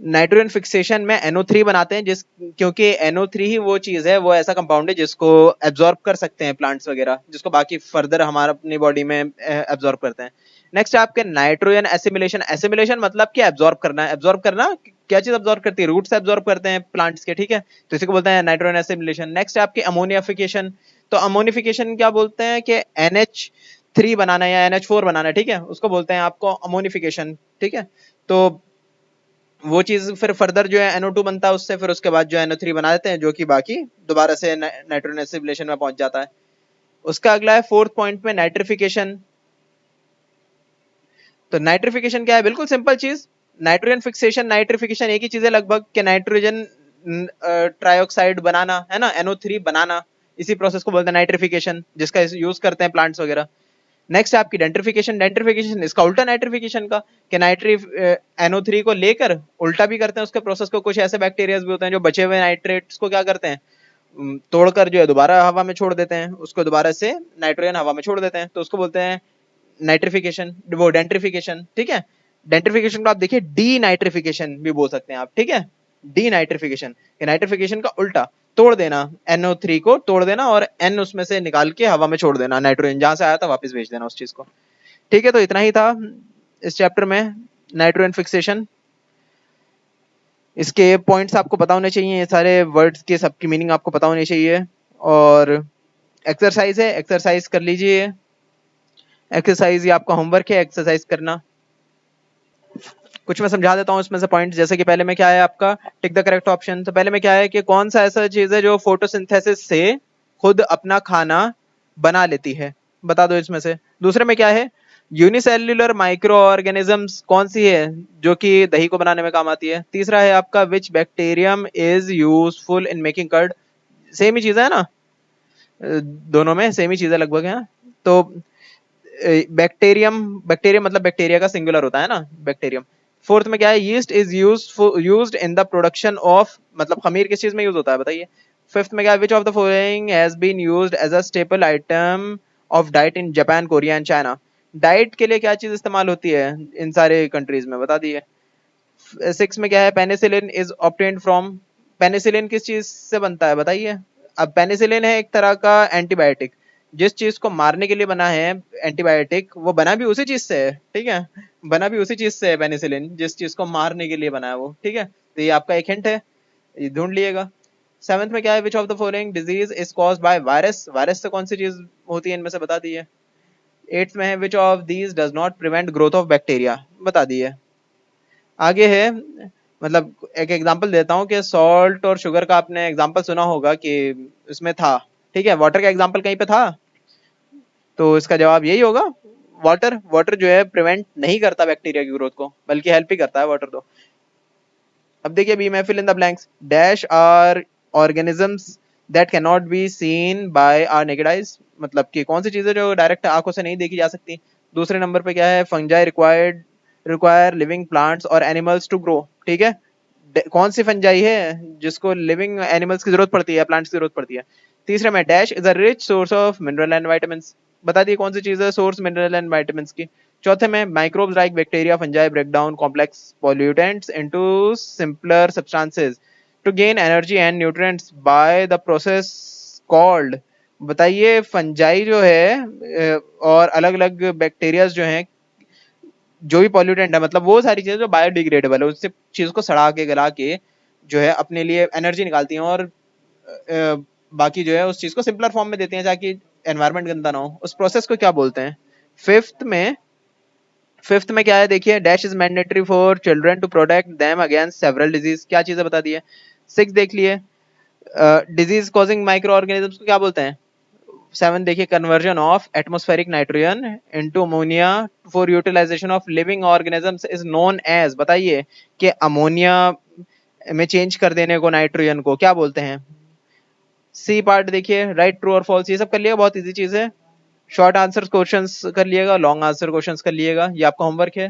Nitrogen fixation में NO3 बनाते हैं, क्योंकि NO3 ही वो चीज है, वो ऐसा कंपाउंड है जिसको एब्जॉर्ब कर सकते हैं प्लांट्स वगैरह, जिसको बाकी फर्दर हमारा अपनी बॉडी में एब्जॉर्ब करते हैं। नेक्स्ट है आपके नाइट्रोजन एसिमिलेशन। एसिमिलेशन मतलब कि एब्जॉर्ब करना है। एब्जॉर्ब करना, क्या चीज एब्जॉर्ब करती है? रूट्स एब्जॉर्ब करते हैं प्लांट्स के, ठीक है, तो इसी को बोलते हैं नाइट्रोजन एसिमिलेशन। नेक्स्ट है आपकी अमोनियाफिकेशन। तो अमोनिफिकेशन क्या बोलते हैं कि NH3 बनाना है या NH4 बनाना है, ठीक है, उसको बोलते हैं आपको अमोनिफिकेशन, ठीक है। तो वो चीज फिर फर्दर जो है NO2 बनता है उससे, फिर उसके बाद जो है NO3 बना देते हैं, जो कि बाकी दोबारा से नाइट्रोजन एसिमिलेशन में पहुंच जाता है। उसका अगला है फोर्थ पॉइंट में नाइट्रिफिकेशन। तो नाइट्रिफिकेशन क्या है? बिल्कुल सिंपल चीज, नाइट्रोजन फिक्सेशन, नाइट्रिफिकेशन एक ही चीज है लगभग, कि नाइट्रोजन ट्राइऑक्साइड बनाना है ना, NO3 बनाना, इसी प्रोसेस को बोलते हैं नाइट्रिफिकेशन, जिसका यूज करते हैं प्लांट्स वगैरह। नेक्स्ट है आपकी डेंट्रिफिकेशन। डेंट्रिफिकेशन इसका उल्टा नाइट्रिफिकेशन का, कि NO3 को लेकर उल्टा भी करते हैं उसके प्रोसेस को। कुछ ऐसे बैक्टीरिया भी होते हैं जो बचे हुए नाइट्रेट्स को क्या करते हैं, तोड़कर जो है दोबारा हवा में छोड़ देते हैं, उसको दोबारा से नाइट्रोजन हवा में छोड़ देते हैं, तो उसको बोलते हैं नाइट्रिफिकेशन, वो डेंट्रिफिकेशन, ठीक है। डेंट्रिफिकेशन को आप देखिए डी नाइट्रिफिकेशन भी बोल सकते हैं आप, ठीक है, डी नाइट्रिफिकेशन, नाइट्रिफिकेशन का उल्टा, तोड़ देना, NO3 को तोड़ देना और N उसमें से निकाल के हवा में छोड़ देना, नाइट्रोजन जहां से आया था वापस भेज देना उस चीज को, ठीक है। तो इतना ही था इस चैप्टर में, नाइट्रोजन फिक्सेशन। इसके पॉइंट्स आपको पता होने चाहिए, ये सारे वर्ड्स के सबकी मीनिंग आपको पता होनी चाहिए। और एक्सरसाइज है, एक्सरसाइज कर लीजिए। एक्सरसाइज ये आपका होमवर्क है, एक्सरसाइज करना। कुछ मैं समझा देता हूँ इसमें से पॉइंट, जैसे कि पहले में क्या है आपका, टिक द करेक्ट ऑप्शन। तो पहले में क्या है कि कौन सा ऐसा चीज है जो फोटोसिंथेसिस से खुद अपना खाना बना लेती है, बता दो इसमें से। दूसरे में क्या है, यूनिसेल्युलर माइक्रो ऑर्गेनिजम्स कौन सी है जो कि दही को बनाने में काम आती है। तीसरा है आपका which bacterium is useful in making curd. Same ही चीज है ना, दोनों में सेम ही चीज है लगभग है। तो बैक्टीरियम, बैक्टीरियम मतलब बैक्टीरिया का सिंगुलर होता है ना, बैक्टीरियम। फोर्थ में क्या है, yeast is used in the production of, मतलब खमीर किस चीज में यूज होता है बताइए। फिफ्थ में क्या है, which of the following has been used as a staple item of diet in Japan, Korea and China. Diet के लिए क्या चीज इस्तेमाल होती है इन सारे कंट्रीज में, बता दिए। सिक्स में क्या है, penicillin is obtained from. Penicillin किस चीज से बनता है बताइए। अब पेनिसिलिन है एक तरह का एंटीबायोटिक, जिस चीज को मारने के लिए बना है एंटीबायोटिक, वो बना भी उसी चीज से है, ठीक है, बना भी उसी चीज से है पेनिसिलिन, जिस चीज को मारने के लिए बना है वो, ठीक है। तो ये आपका एक हिंट है, ये ढूंढ लिएगा। सेवंथ में क्या है, which of the following disease is caused by virus. Virus से कौन सी चीज होती है इनमें से, बता दिए। एट्थ में है, which of these does not prevent growth of bacteria, बता दिए। आगे है, मतलब एक एग्जांपल देता हूँ कि सॉल्ट और शुगर का आपने एग्जांपल सुना होगा कि उसमें था, ठीक है, वाटर का एग्जांपल कहीं पे था, तो इसका जवाब यही होगा, वाटर। वाटर जो है प्रिवेंट नहीं करता बैक्टीरिया की ग्रोथ को, बल्कि हेल्प ही करता है वाटर तो। अब देखिए बी में, fill in the blanks. Dash are organisms that can not be seen by our naked eyes, मतलब कि कौन सी चीजें जो डायरेक्ट आंखों से नहीं देखी जा सकती। दूसरे नंबर पे क्या है, फंजाई रिक्वायर लिविंग प्लांट्स और एनिमल्स टू ग्रो, ठीक है। कौन सी फंजाई है जिसको लिविंग एनिमल्स की जरूरत पड़ती है, प्लांट्स की जरूरत पड़ती है। तीसरे में, dash is a rich source of mineral and vitamin, बता दिए कौन सी चीज है सोर्स मिनरल एंड विटामिन की। चौथे में, microbes like bacteria fungi break down complex pollutants into simpler substances to gain energy and nutrients by the process called. बताइए fungi जो है और अलग अलग बैक्टीरियाज जो हैं, जो भी पॉल्यूटेंट है, मतलब वो सारी चीजें जो बायोडिग्रेडेबल है, उससे चीज को सड़ा के गला के जो है अपने लिए एनर्जी निकालती हैं, और बाकी जो है उस चीज को सिंपलर फॉर्म में देती हैं ताकि एनवायरनमेंट गंदा ना हो। उस प्रोसेस को क्या बोलते हैं। फिफ्थ में, फिफ्थ में क्या है देखिए, dash is mandatory for children to protect them against several disease, क्या चीजें बता दी है। सिक्स देख लिए, डिजीज कॉजिंग माइक्रो ऑर्गेनिजम्स को क्या बोलते हैं। सेवन देखिए, conversion of atmospheric nitrogen into ammonia for utilisation of living organisms is known as, बताइए कि अमोनिया में चेंज कर देने को नाइट्रोजन को क्या बोलते हैं। सी पार्ट देखिए, राइट ट्रू और फॉल्स, ये सब कर लिएगा, बहुत इजी चीज है। शॉर्ट आंसर क्वेश्चंस कर लिएगा, लॉन्ग आंसर क्वेश्चंस कर लिएगा, ये आपका होमवर्क है।